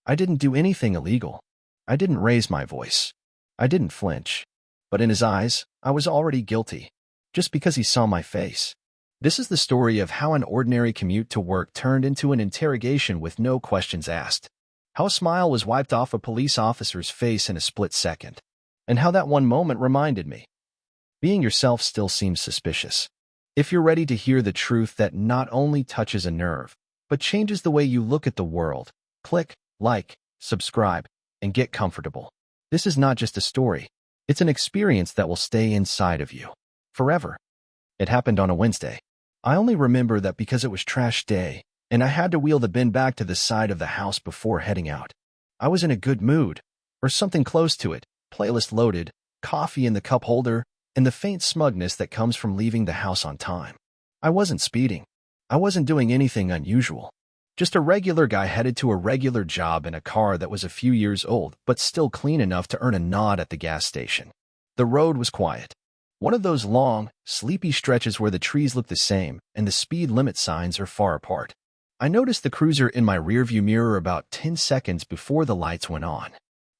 I didn't do anything illegal. I didn't raise my voice. I didn't flinch. But in his eyes, I was already guilty, just because he saw my face. This is the story of how an ordinary commute to work turned into an interrogation with no questions asked. How a smile was wiped off a police officer's face in a split second. And how that one moment reminded me. Being yourself still seems suspicious. If you're ready to hear the truth that not only touches a nerve, but changes the way you look at the world, click, like, subscribe, and get comfortable. This is not just a story. It's an experience that will stay inside of you. Forever. It happened on a Wednesday. I only remember that because it was trash day, and I had to wheel the bin back to the side of the house before heading out. I was in a good mood, or something close to it, playlist loaded, coffee in the cup holder, and the faint smugness that comes from leaving the house on time. I wasn't speeding. I wasn't doing anything unusual. Just a regular guy headed to a regular job in a car that was a few years old, but still clean enough to earn a nod at the gas station. The road was quiet. One of those long, sleepy stretches where the trees look the same and the speed limit signs are far apart. I noticed the cruiser in my rearview mirror about 10 seconds before the lights went on.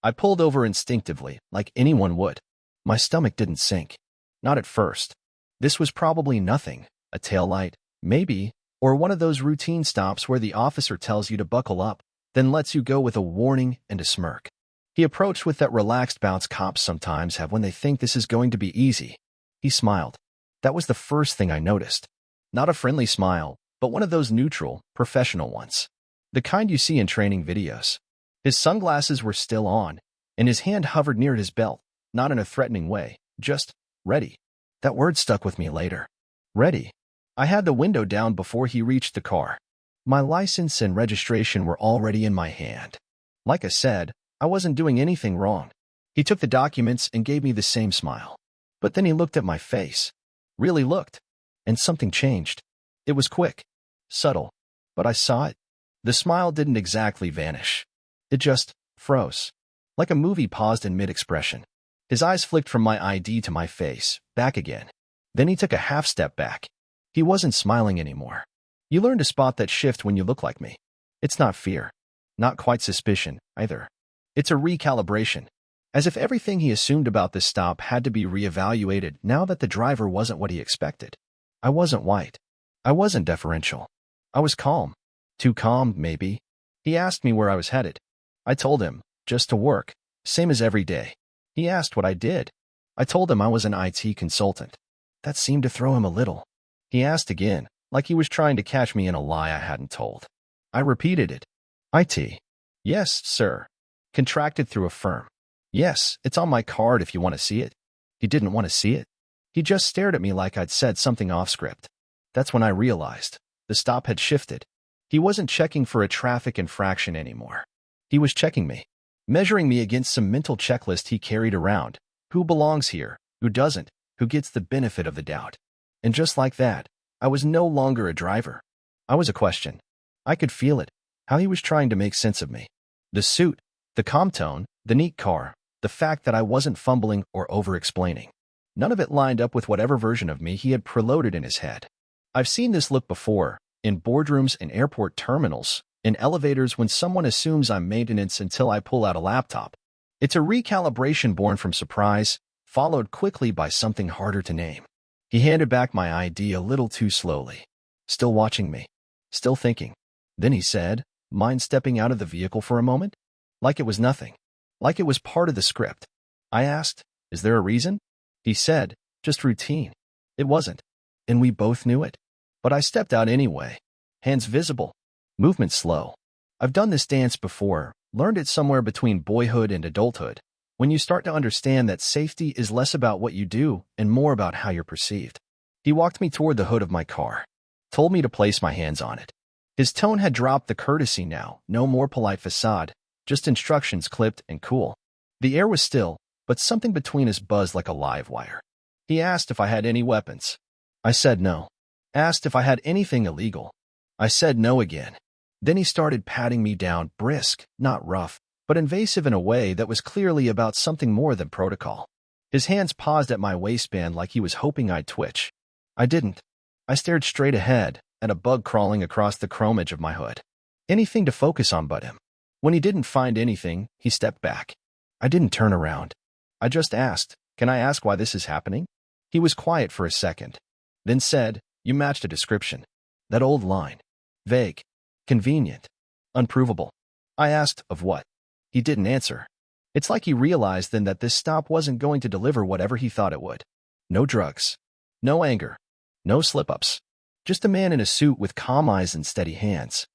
I pulled over instinctively, like anyone would. My stomach didn't sink. Not at first. This was probably nothing, a taillight, maybe, or one of those routine stops where the officer tells you to buckle up, then lets you go with a warning and a smirk. He approached with that relaxed bounce cops sometimes have when they think this is going to be easy. He smiled. That was the first thing I noticed. Not a friendly smile, but one of those neutral, professional ones. The kind you see in training videos. His sunglasses were still on, and his hand hovered near his belt, not in a threatening way, just ready. That word stuck with me later. Ready. I had the window down before he reached the car. My license and registration were already in my hand. Like I said, I wasn't doing anything wrong. He took the documents and gave me the same smile. But then he looked at my face. Really looked. And something changed. It was quick. Subtle. But I saw it. The smile didn't exactly vanish. It just froze. Like a movie paused in mid-expression. His eyes flicked from my ID to my face, back again. Then he took a half step back. He wasn't smiling anymore. You learn to spot that shift when you look like me. It's not fear. Not quite suspicion, either. It's a recalibration. As if everything he assumed about this stop had to be reevaluated now that the driver wasn't what he expected. I wasn't white. I wasn't deferential. I was calm. Too calm, maybe. He asked me where I was headed. I told him, just to work, same as every day. He asked what I did. I told him I was an IT consultant. That seemed to throw him a little. He asked again, like he was trying to catch me in a lie I hadn't told. I repeated it. IT. Yes, sir. Contracted through a firm. Yes, it's on my card if you want to see it. He didn't want to see it. He just stared at me like I'd said something off script. That's when I realized. The stop had shifted. He wasn't checking for a traffic infraction anymore. He was checking me. Measuring me against some mental checklist he carried around. Who belongs here? Who doesn't? Who gets the benefit of the doubt? And just like that, I was no longer a driver. I was a question. I could feel it. How he was trying to make sense of me. The suit, the calm tone, the neat car, the fact that I wasn't fumbling or over-explaining. None of it lined up with whatever version of me he had preloaded in his head. I've seen this look before, in boardrooms and airport terminals, in elevators when someone assumes I'm maintenance until I pull out a laptop. It's a recalibration born from surprise, followed quickly by something harder to name. He handed back my ID a little too slowly. Still watching me. Still thinking. Then he said, mind stepping out of the vehicle for a moment? Like it was nothing. Like it was part of the script. I asked, is there a reason? He said, just routine. It wasn't. And we both knew it. But I stepped out anyway. Hands visible. Movement slow. I've done this dance before, learned it somewhere between boyhood and adulthood, when you start to understand that safety is less about what you do and more about how you're perceived. He walked me toward the hood of my car, told me to place my hands on it. His tone had dropped the courtesy now, no more polite facade, just instructions clipped and cool. The air was still, but something between us buzzed like a live wire. He asked if I had any weapons. I said no. Asked if I had anything illegal. I said no again. Then he started patting me down, brisk, not rough, but invasive in a way that was clearly about something more than protocol. His hands paused at my waistband like he was hoping I'd twitch. I didn't. I stared straight ahead, at a bug crawling across the chromage of my hood. Anything to focus on but him. When he didn't find anything, he stepped back. I didn't turn around. I just asked, "Can I ask why this is happening?" He was quiet for a second, then said, "You matched a description." That old line. Vague. Convenient. Unprovable. I asked, "Of what?" He didn't answer. It's like he realized then that this stop wasn't going to deliver whatever he thought it would. No drugs. No anger. No slip-ups. Just a man in a suit with calm eyes and steady hands.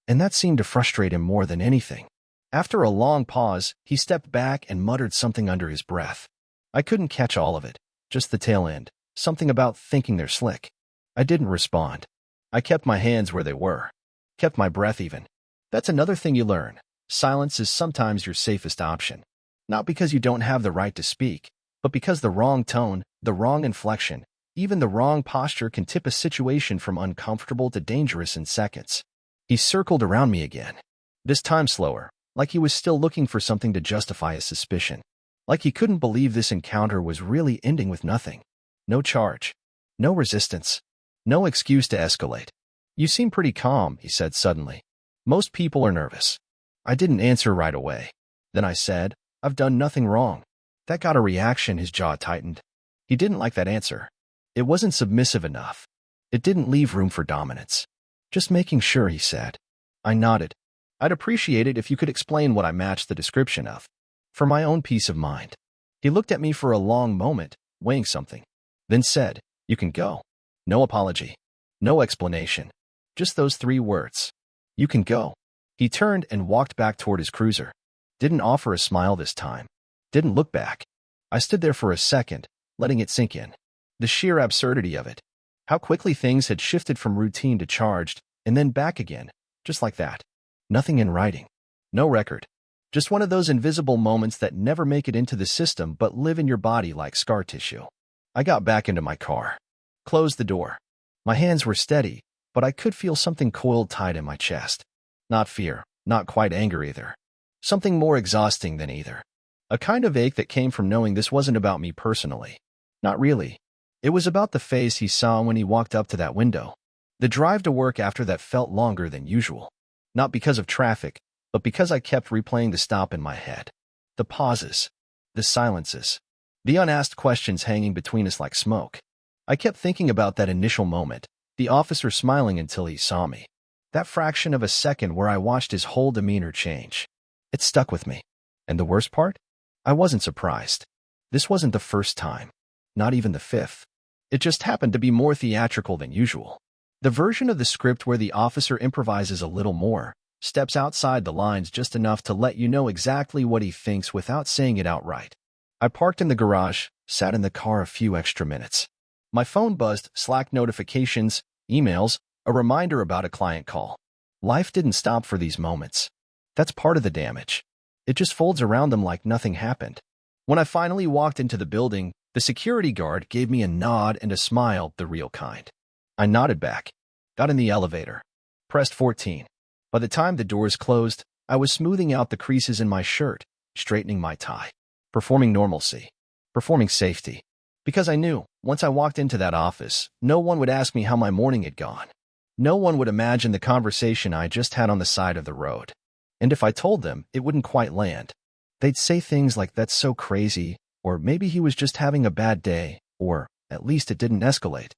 And that seemed to frustrate him more than anything. After a long pause, he stepped back and muttered something under his breath. I couldn't catch all of it, just the tail end, something about thinking they're slick. I didn't respond. I kept my hands where they were. Kept my breath even. That's another thing you learn. Silence is sometimes your safest option. Not because you don't have the right to speak, but because the wrong tone, the wrong inflection, even the wrong posture can tip a situation from uncomfortable to dangerous in seconds. He circled around me again. This time slower, like he was still looking for something to justify his suspicion. Like he couldn't believe this encounter was really ending with nothing. No charge. No resistance. No excuse to escalate. "You seem pretty calm," he said suddenly. "Most people are nervous." I didn't answer right away. Then I said, "I've done nothing wrong." That got a reaction. His jaw tightened. He didn't like that answer. It wasn't submissive enough. It didn't leave room for dominance. "Just making sure," he said. I nodded. "I'd appreciate it if you could explain what I matched the description of. For my own peace of mind." He looked at me for a long moment, weighing something. Then said, "You can go." No apology. No explanation. Just those 3 words. "You can go." He turned and walked back toward his cruiser. Didn't offer a smile this time. Didn't look back. I stood there for a second, letting it sink in. The sheer absurdity of it. How quickly things had shifted from routine to charged, and then back again, just like that. Nothing in writing. No record. Just one of those invisible moments that never make it into the system but live in your body like scar tissue. I got back into my car. Closed the door. My hands were steady, but I could feel something coiled tight in my chest. Not fear, not quite anger either. Something more exhausting than either. A kind of ache that came from knowing this wasn't about me personally. Not really. It was about the face he saw when he walked up to that window. The drive to work after that felt longer than usual. Not because of traffic, but because I kept replaying the stop in my head. The pauses. The silences. The unasked questions hanging between us like smoke. I kept thinking about that initial moment, the officer smiling until he saw me. That fraction of a second where I watched his whole demeanor change. It stuck with me. And the worst part? I wasn't surprised. This wasn't the first time. Not even the 5th. It just happened to be more theatrical than usual. The version of the script where the officer improvises a little more, steps outside the lines just enough to let you know exactly what he thinks without saying it outright. I parked in the garage, sat in the car a few extra minutes. My phone buzzed, Slack notifications, emails, a reminder about a client call. Life didn't stop for these moments. That's part of the damage. It just folds around them like nothing happened. When I finally walked into the building, the security guard gave me a nod and a smile, the real kind. I nodded back, got in the elevator, pressed 14. By the time the doors closed, I was smoothing out the creases in my shirt, straightening my tie, performing normalcy, performing safety. Because I knew, once I walked into that office, no one would ask me how my morning had gone. No one would imagine the conversation I just had on the side of the road. And if I told them, it wouldn't quite land. They'd say things like, "That's so crazy," or "Maybe he was just having a bad day," or "At least it didn't escalate."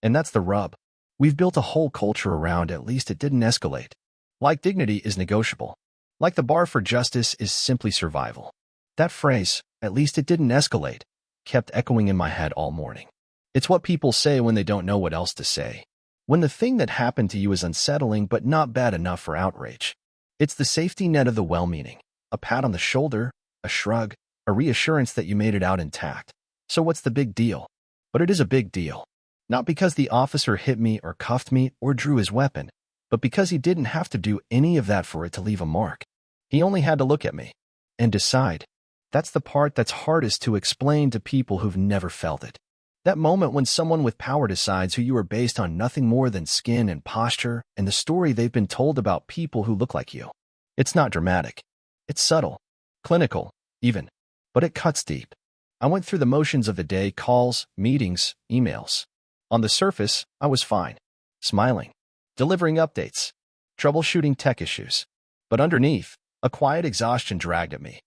And that's the rub. We've built a whole culture around "at least it didn't escalate." Like dignity is negotiable. Like the bar for justice is simply survival. That phrase, "at least it didn't escalate," kept echoing in my head all morning. It's what people say when they don't know what else to say. When the thing that happened to you is unsettling but not bad enough for outrage. It's the safety net of the well-meaning. A pat on the shoulder, a shrug, a reassurance that you made it out intact. So what's the big deal? But it is a big deal. Not because the officer hit me or cuffed me or drew his weapon, but because he didn't have to do any of that for it to leave a mark. He only had to look at me and decide. That's the part that's hardest to explain to people who've never felt it. That moment when someone with power decides who you are based on nothing more than skin and posture and the story they've been told about people who look like you. It's not dramatic. It's subtle, clinical, even, but it cuts deep. I went through the motions of the day, calls, meetings, emails. On the surface, I was fine, smiling, delivering updates, troubleshooting tech issues. But underneath, A quiet exhaustion dragged at me.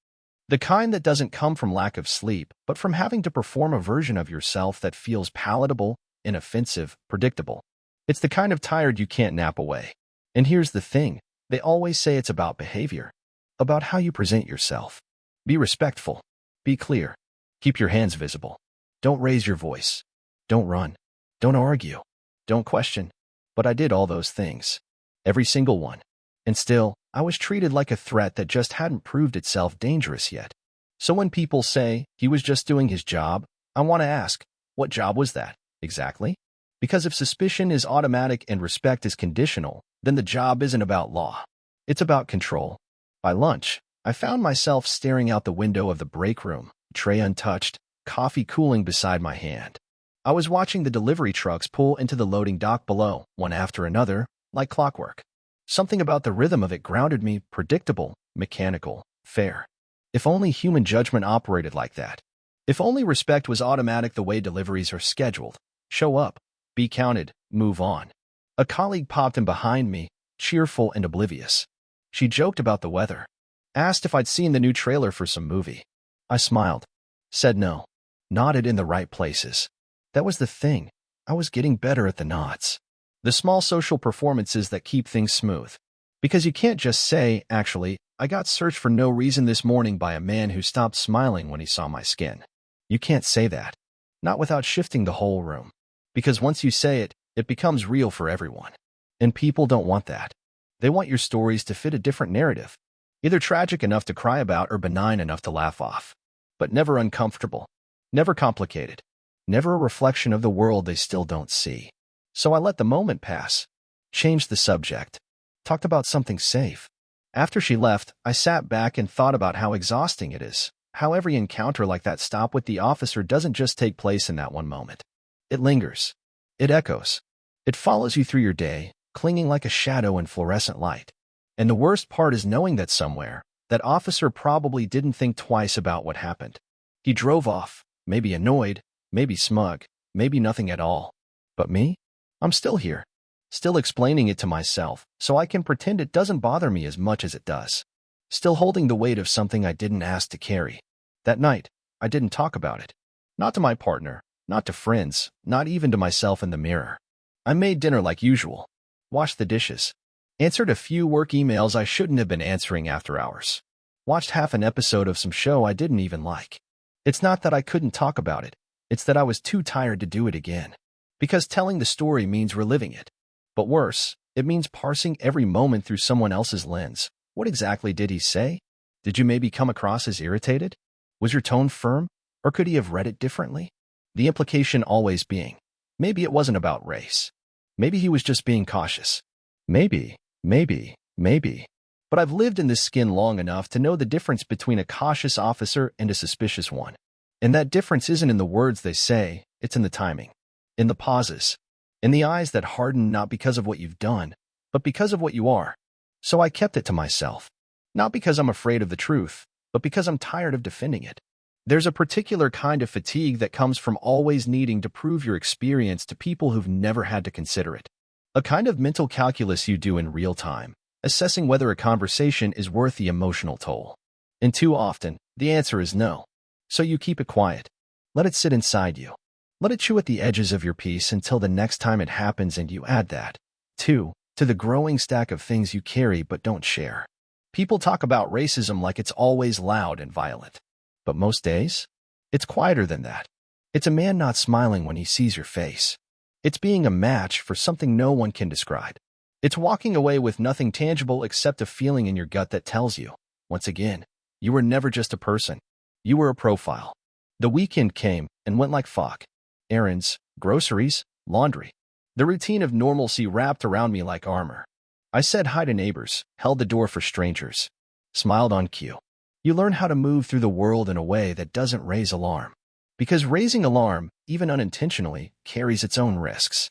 The kind that doesn't come from lack of sleep, but from having to perform a version of yourself that feels palatable, inoffensive, predictable. It's the kind of tired you can't nap away. And here's the thing, they always say it's about behavior, about how you present yourself. Be respectful. Be clear. Keep your hands visible. Don't raise your voice. Don't run. Don't argue. Don't question. But I did all those things. Every single one. And still, I was treated like a threat that just hadn't proved itself dangerous yet. So when people say he was just doing his job, I want to ask, what job was that, exactly? Because if suspicion is automatic and respect is conditional, then the job isn't about law. It's about control. By lunch, I found myself staring out the window of the break room, tray untouched, coffee cooling beside my hand. I was watching the delivery trucks pull into the loading dock below, one after another, like clockwork. Something about the rhythm of it grounded me, predictable, mechanical, fair. If only human judgment operated like that. If only respect was automatic the way deliveries are scheduled. Show up, be counted, move on. A colleague popped in behind me, cheerful and oblivious. She joked about the weather. Asked if I'd seen the new trailer for some movie. I smiled. Said no. Nodded in the right places. That was the thing. I was getting better at the nods. The small social performances that keep things smooth. Because you can't just say, actually, I got searched for no reason this morning by a man who stopped smiling when he saw my skin. You can't say that. Not without shifting the whole room. Because once you say it, it becomes real for everyone. And people don't want that. They want your stories to fit a different narrative. Either tragic enough to cry about or benign enough to laugh off. But never uncomfortable. Never complicated. Never a reflection of the world they still don't see. So I let the moment pass. Changed the subject. Talked about something safe. After she left, I sat back and thought about how exhausting it is. How every encounter like that stop with the officer doesn't just take place in that one moment. It lingers. It echoes. It follows you through your day, clinging like a shadow in fluorescent light. And the worst part is knowing that somewhere, that officer probably didn't think twice about what happened. He drove off, maybe annoyed, maybe smug, maybe nothing at all. But me? I'm still here. Still explaining it to myself, so I can pretend it doesn't bother me as much as it does. Still holding the weight of something I didn't ask to carry. That night, I didn't talk about it. Not to my partner, not to friends, not even to myself in the mirror. I made dinner like usual. Washed the dishes. Answered a few work emails I shouldn't have been answering after hours. Watched half an episode of some show I didn't even like. It's not that I couldn't talk about it. It's that I was too tired to do it again. Because telling the story means reliving it. But worse, it means parsing every moment through someone else's lens. What exactly did he say? Did you maybe come across as irritated? Was your tone firm? Or could he have read it differently? The implication always being, maybe it wasn't about race. Maybe he was just being cautious. Maybe. But I've lived in this skin long enough to know the difference between a cautious officer and a suspicious one. And that difference isn't in the words they say, it's in the timing. In the pauses. In the eyes that harden not because of what you've done, but because of what you are. So I kept it to myself. Not because I'm afraid of the truth, but because I'm tired of defending it. There's a particular kind of fatigue that comes from always needing to prove your experience to people who've never had to consider it. A kind of mental calculus you do in real time, assessing whether a conversation is worth the emotional toll. And too often, the answer is no. So you keep it quiet. Let it sit inside you. Let it chew at the edges of your piece until the next time it happens and you add that, too, to the growing stack of things you carry but don't share. People talk about racism like it's always loud and violent. But most days, it's quieter than that. It's a man not smiling when he sees your face. It's being a match for something no one can describe. It's walking away with nothing tangible except a feeling in your gut that tells you, once again, you were never just a person. You were a profile. The weekend came and went like fog. Errands, groceries, laundry. The routine of normalcy wrapped around me like armor. I said hi to neighbors, held the door for strangers, smiled on cue. You learn how to move through the world in a way that doesn't raise alarm. Because raising alarm, even unintentionally, carries its own risks.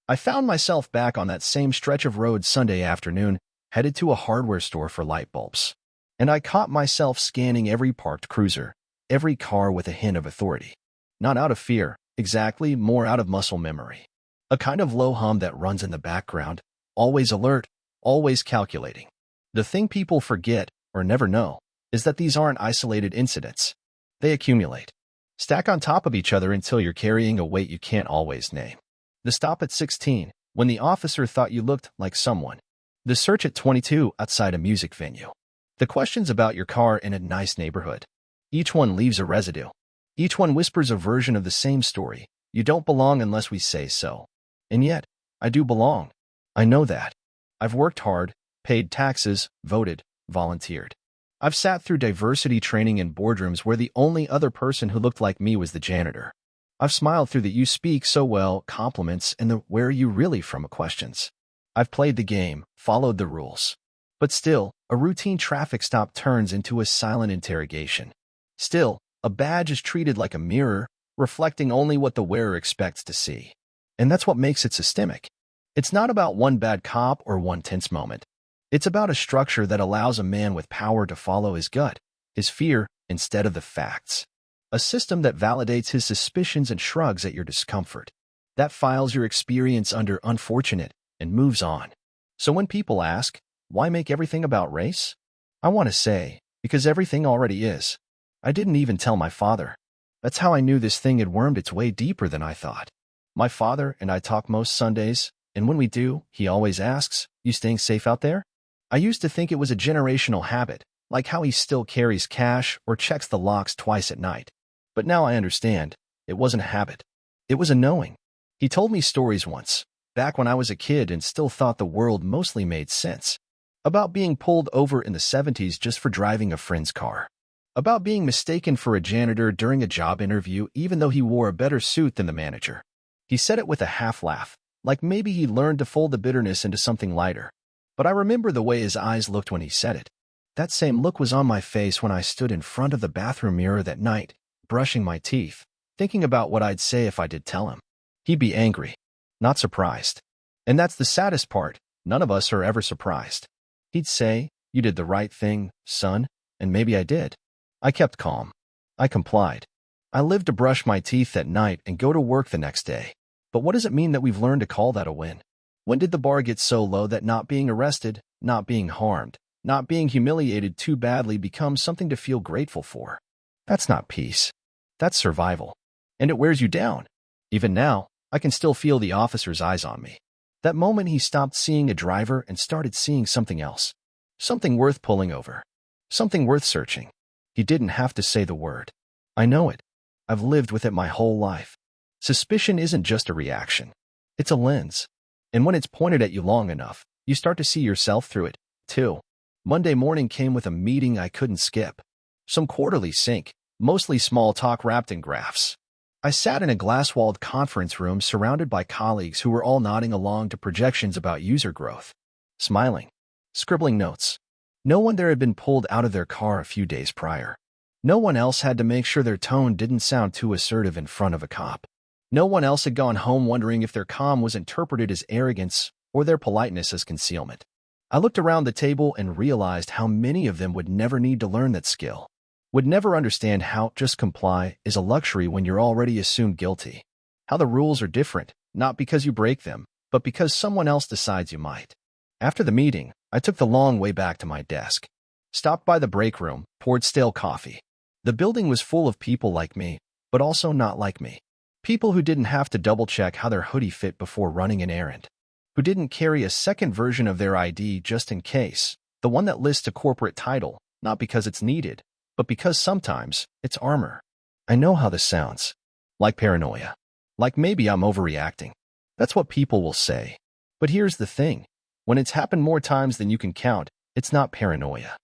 I found myself back on that same stretch of road Sunday afternoon, headed to a hardware store for light bulbs. And I caught myself scanning every parked cruiser, every car with a hint of authority. Not out of fear, exactly, more out of muscle memory. A kind of low hum that runs in the background, always alert, always calculating. The thing people forget, or never know, is that these aren't isolated incidents. They accumulate. Stack on top of each other until you're carrying a weight you can't always name. The stop at 16, when the officer thought you looked like someone. The search at 22 outside a music venue. The questions about your car in a nice neighborhood. Each one leaves a residue. Each one whispers a version of the same story. You don't belong unless we say so. And yet, I do belong. I know that. I've worked hard, paid taxes, voted, volunteered. I've sat through diversity training in boardrooms where the only other person who looked like me was the janitor. I've smiled through the "you speak so well" compliments and the "where are you really from" questions. I've played the game, followed the rules. But still, a routine traffic stop turns into a silent interrogation. Still, a badge is treated like a mirror, reflecting only what the wearer expects to see. And that's what makes it systemic. It's not about one bad cop or one tense moment. It's about a structure that allows a man with power to follow his gut, his fear, instead of the facts. A system that validates his suspicions and shrugs at your discomfort. That files your experience under "unfortunate" and moves on. So when people ask, why make everything about race? I want to say, because everything already is. I didn't even tell my father. That's how I knew this thing had wormed its way deeper than I thought. My father and I talk most Sundays, and when we do, he always asks, "You staying safe out there?" I used to think it was a generational habit, like how he still carries cash or checks the locks twice at night. But now I understand, it wasn't a habit. It was a knowing. He told me stories once, back when I was a kid and still thought the world mostly made sense. About being pulled over in the 70s just for driving a friend's car. About being mistaken for a janitor during a job interview even though he wore a better suit than the manager. He said it with a half laugh, like maybe he learned to fold the bitterness into something lighter. But I remember the way his eyes looked when he said it. That same look was on my face when I stood in front of the bathroom mirror that night, brushing my teeth, thinking about what I'd say if I did tell him. He'd be angry, not surprised. And that's the saddest part, none of us are ever surprised. He'd say, "You did the right thing, son," and maybe I did. I kept calm. I complied. I lived to brush my teeth at night and go to work the next day. But what does it mean that we've learned to call that a win? When did the bar get so low that not being arrested, not being harmed, not being humiliated too badly becomes something to feel grateful for? That's not peace. That's survival. And it wears you down. Even now, I can still feel the officer's eyes on me. That moment he stopped seeing a driver and started seeing something else. Something worth pulling over. Something worth searching. He didn't have to say the word. I know it. I've lived with it my whole life. Suspicion isn't just a reaction. It's a lens. And when it's pointed at you long enough, you start to see yourself through it, too. Monday morning came with a meeting I couldn't skip. Some quarterly sync, mostly small talk wrapped in graphs. I sat in a glass-walled conference room surrounded by colleagues who were all nodding along to projections about user growth. Smiling. Scribbling notes. No one there had been pulled out of their car a few days prior. No one else had to make sure their tone didn't sound too assertive in front of a cop. No one else had gone home wondering if their calm was interpreted as arrogance or their politeness as concealment. I looked around the table and realized how many of them would never need to learn that skill. Would never understand how just comply is a luxury when you're already assumed guilty. How the rules are different, not because you break them, but because someone else decides you might. After the meeting, I took the long way back to my desk. Stopped by the break room, poured stale coffee. The building was full of people like me, but also not like me. People who didn't have to double-check how their hoodie fit before running an errand. Who didn't carry a second version of their ID just in case, the one that lists a corporate title, not because it's needed, but because sometimes it's armor. I know how this sounds. Like paranoia. Like maybe I'm overreacting. That's what people will say. But here's the thing. When it's happened more times than you can count, it's not paranoia.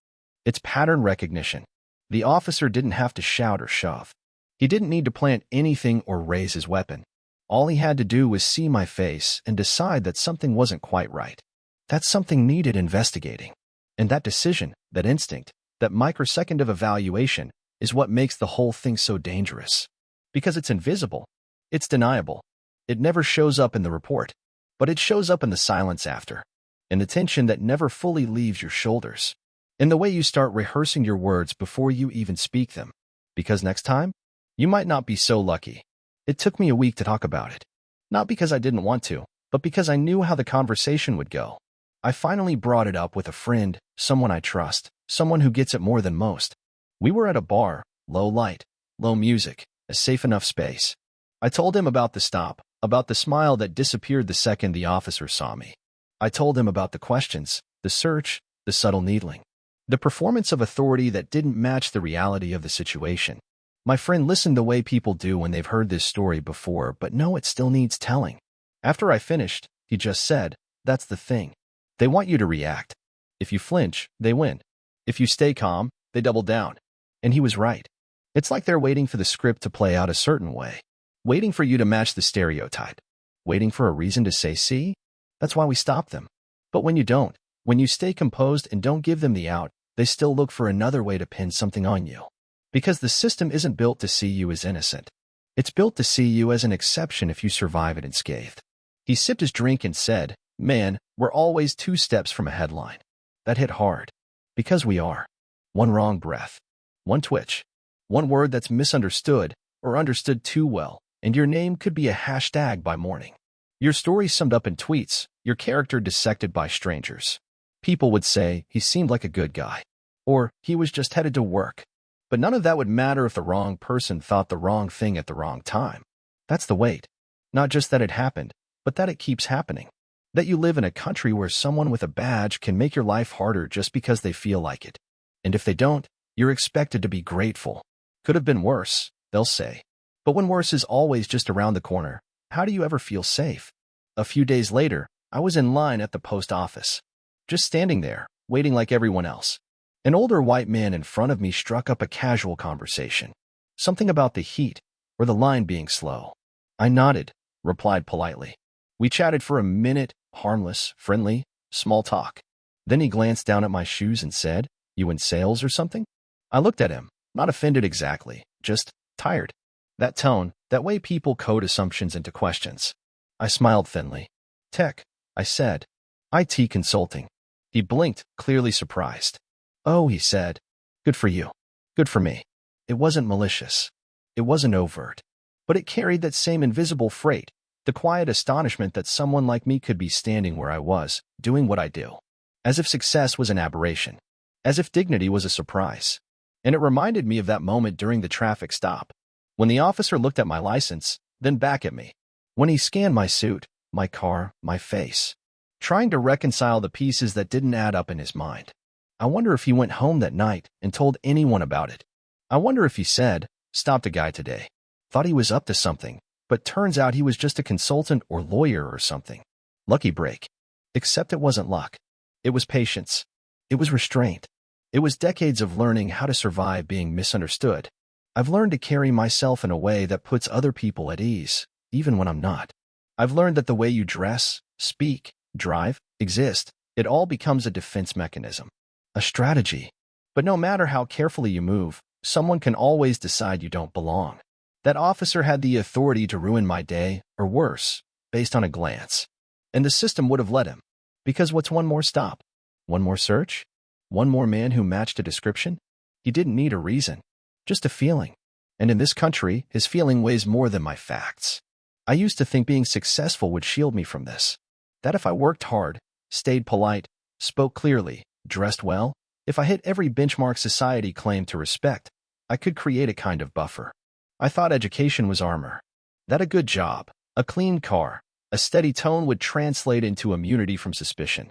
It's pattern recognition. The officer didn't have to shout or shove. He didn't need to plant anything or raise his weapon. All he had to do was see my face and decide that something wasn't quite right. That something needed investigating. And that decision, that instinct, that microsecond of evaluation is what makes the whole thing so dangerous. Because it's invisible. It's deniable. It never shows up in the report. But it shows up in the silence after. In the tension that never fully leaves your shoulders. In the way you start rehearsing your words before you even speak them. Because next time, you might not be so lucky. It took me a week to talk about it. Not because I didn't want to, but because I knew how the conversation would go. I finally brought it up with a friend, someone I trust, someone who gets it more than most. We were at a bar, low light, low music, a safe enough space. I told him about the stop, about the smile that disappeared the second the officer saw me. I told him about the questions, the search, the subtle needling, the performance of authority that didn't match the reality of the situation. My friend listened the way people do when they've heard this story before, but no, it still needs telling. After I finished, he just said, "That's the thing. They want you to react. If you flinch, they win. If you stay calm, they double down." And he was right. It's like they're waiting for the script to play out a certain way, waiting for you to match the stereotype, waiting for a reason to say, "See? That's why we stopped them." But when you don't, when you stay composed and don't give them the out, they still look for another way to pin something on you. Because the system isn't built to see you as innocent. It's built to see you as an exception if you survive it unscathed. He sipped his drink and said, "Man, we're always 2 steps from a headline." That hit hard. Because we are. One wrong breath, one twitch, one word that's misunderstood or understood too well, and your name could be a hashtag by morning. Your story summed up in tweets, your character dissected by strangers. People would say, "He seemed like a good guy," or "He was just headed to work." But none of that would matter if the wrong person thought the wrong thing at the wrong time. That's the weight. Not just that it happened, but that it keeps happening. That you live in a country where someone with a badge can make your life harder just because they feel like it. And if they don't, you're expected to be grateful. Could have been worse, they'll say. But when worse is always just around the corner, how do you ever feel safe? A few days later, I was in line at the post office. Just standing there, waiting like everyone else. An older white man in front of me struck up a casual conversation. Something about the heat, or the line being slow. I nodded, replied politely. We chatted for a minute, harmless, friendly, small talk. Then he glanced down at my shoes and said, "You in sales or something?" I looked at him, not offended exactly, just tired. That tone, that way people code assumptions into questions. I smiled thinly. "Tech," I said. "IT consulting." He blinked, clearly surprised. "Oh," he said. "Good for you. Good for me." It wasn't malicious. It wasn't overt. But it carried that same invisible freight, the quiet astonishment that someone like me could be standing where I was, doing what I do. As if success was an aberration. As if dignity was a surprise. And it reminded me of that moment during the traffic stop. When the officer looked at my license, then back at me. When he scanned my suit, my car, my face. Trying to reconcile the pieces that didn't add up in his mind. I wonder if he went home that night and told anyone about it. I wonder if he said, "Stopped a guy today. Thought he was up to something, but turns out he was just a consultant or lawyer or something. Lucky break." Except it wasn't luck. It was patience. It was restraint. It was decades of learning how to survive being misunderstood. I've learned to carry myself in a way that puts other people at ease, even when I'm not. I've learned that the way you dress, speak, drive, exist, it all becomes a defense mechanism. A strategy. But no matter how carefully you move, someone can always decide you don't belong. That officer had the authority to ruin my day, or worse, based on a glance. And the system would have let him. Because what's one more stop? One more search? One more man who matched a description? He didn't need a reason. Just a feeling. And in this country, his feeling weighs more than my facts. I used to think being successful would shield me from this. That if I worked hard, stayed polite, spoke clearly, dressed well, if I hit every benchmark society claimed to respect, I could create a kind of buffer. I thought education was armor. That a good job, a clean car, a steady tone would translate into immunity from suspicion.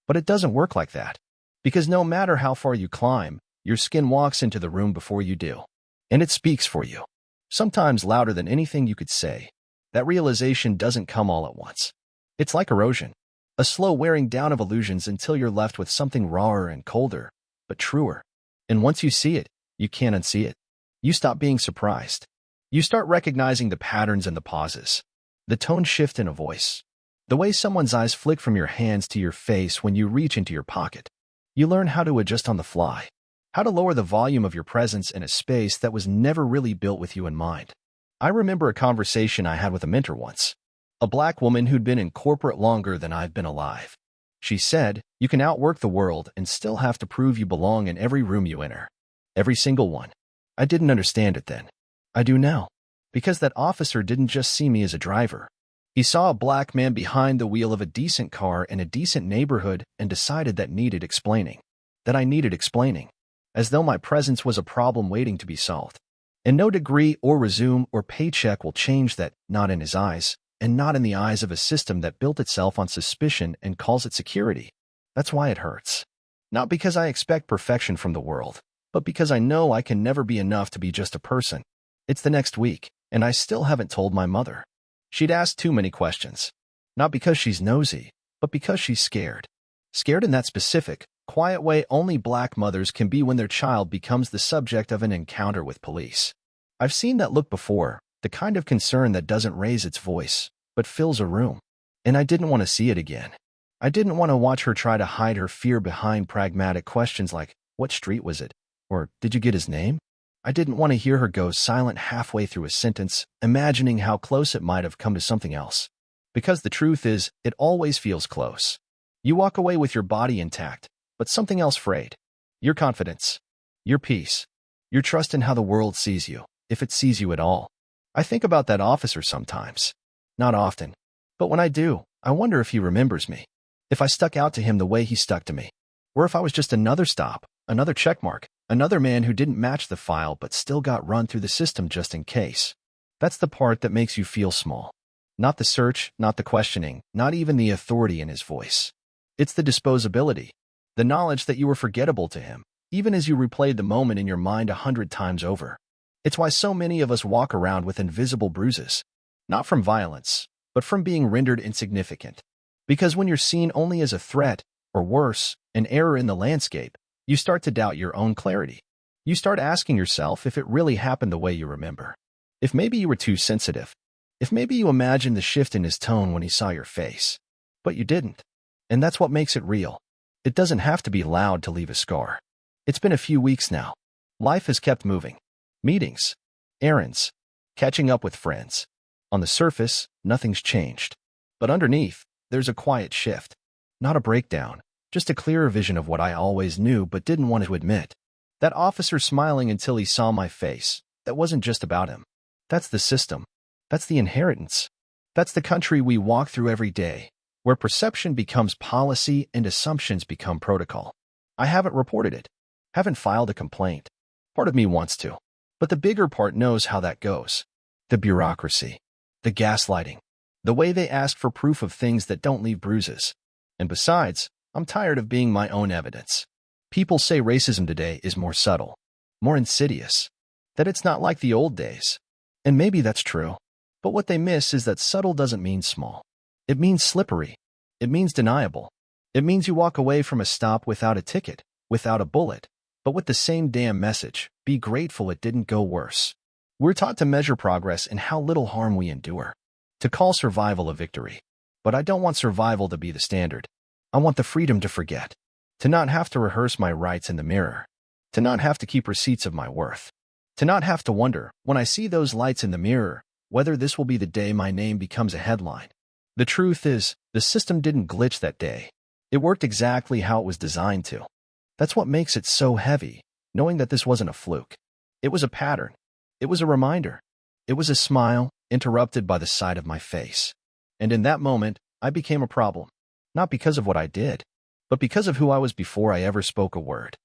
But it doesn't work like that. Because no matter how far you climb, your skin walks into the room before you do. And it speaks for you. Sometimes louder than anything you could say. That realization doesn't come all at once. It's like erosion. A slow wearing down of illusions until you're left with something rawer and colder, but truer. And once you see it, you can't unsee it. You stop being surprised. You start recognizing the patterns and the pauses. The tone shift in a voice. The way someone's eyes flick from your hands to your face when you reach into your pocket. You learn how to adjust on the fly. How to lower the volume of your presence in a space that was never really built with you in mind. I remember a conversation I had with a mentor once. A black woman who'd been in corporate longer than I've been alive. She said, "You can outwork the world and still have to prove you belong in every room you enter. Every single one." I didn't understand it then. I do now. Because that officer didn't just see me as a driver. He saw a black man behind the wheel of a decent car in a decent neighborhood and decided that needed explaining. That I needed explaining. As though my presence was a problem waiting to be solved. And no degree or resume or paycheck will change that, not in his eyes, and not in the eyes of a system that built itself on suspicion and calls it security. That's why it hurts. Not because I expect perfection from the world, but because I know I can never be enough to be just a person. It's the next week, and I still haven't told my mother. She'd asked too many questions. Not because she's nosy, but because she's scared. Scared in that specific, quiet way only black mothers can be when their child becomes the subject of an encounter with police. I've seen that look before, the kind of concern that doesn't raise its voice, but fills a room. And I didn't want to see it again. I didn't want to watch her try to hide her fear behind pragmatic questions like, what street was it? Or, did you get his name? I didn't want to hear her go silent halfway through a sentence, imagining how close it might have come to something else. Because the truth is, it always feels close. You walk away with your body intact, but something else frayed. Your confidence. Your peace. Your trust in how the world sees you, if it sees you at all. I think about that officer sometimes. Not often. But when I do, I wonder if he remembers me. If I stuck out to him the way he stuck to me. Or if I was just another stop, another checkmark, another man who didn't match the file but still got run through the system just in case. That's the part that makes you feel small. Not the search, not the questioning, not even the authority in his voice. It's the disposability. The knowledge that you were forgettable to him, even as you replayed the moment in your mind 100 times over. It's why so many of us walk around with invisible bruises. Not from violence, but from being rendered insignificant. Because when you're seen only as a threat, or worse, an error in the landscape, you start to doubt your own clarity. You start asking yourself if it really happened the way you remember. If maybe you were too sensitive. If maybe you imagined the shift in his tone when he saw your face. But you didn't. And that's what makes it real. It doesn't have to be loud to leave a scar. It's been a few weeks now. Life has kept moving. Meetings. Errands. Catching up with friends. On the surface, nothing's changed. But underneath, there's a quiet shift. Not a breakdown. Just a clearer vision of what I always knew but didn't want to admit. That officer smiling until he saw my face, that wasn't just about him. That's the system. That's the inheritance. That's the country we walk through every day, where perception becomes policy and assumptions become protocol. I haven't reported it. Haven't filed a complaint. Part of me wants to. But the bigger part knows how that goes. The bureaucracy. The gaslighting. The way they ask for proof of things that don't leave bruises. And besides, I'm tired of being my own evidence. People say racism today is more subtle, more insidious, that it's not like the old days. And maybe that's true. But what they miss is that subtle doesn't mean small. It means slippery. It means deniable. It means you walk away from a stop without a ticket, without a bullet, but with the same damn message, be grateful it didn't go worse. We're taught to measure progress in how little harm we endure, to call survival a victory. But I don't want survival to be the standard. I want the freedom to forget, to not have to rehearse my rights in the mirror, to not have to keep receipts of my worth, to not have to wonder, when I see those lights in the mirror, whether this will be the day my name becomes a headline. The truth is, the system didn't glitch that day. It worked exactly how it was designed to. That's what makes it so heavy, knowing that this wasn't a fluke. It was a pattern. It was a reminder. It was a smile, interrupted by the sight of my face. And in that moment, I became a problem. Not because of what I did, but because of who I was before I ever spoke a word.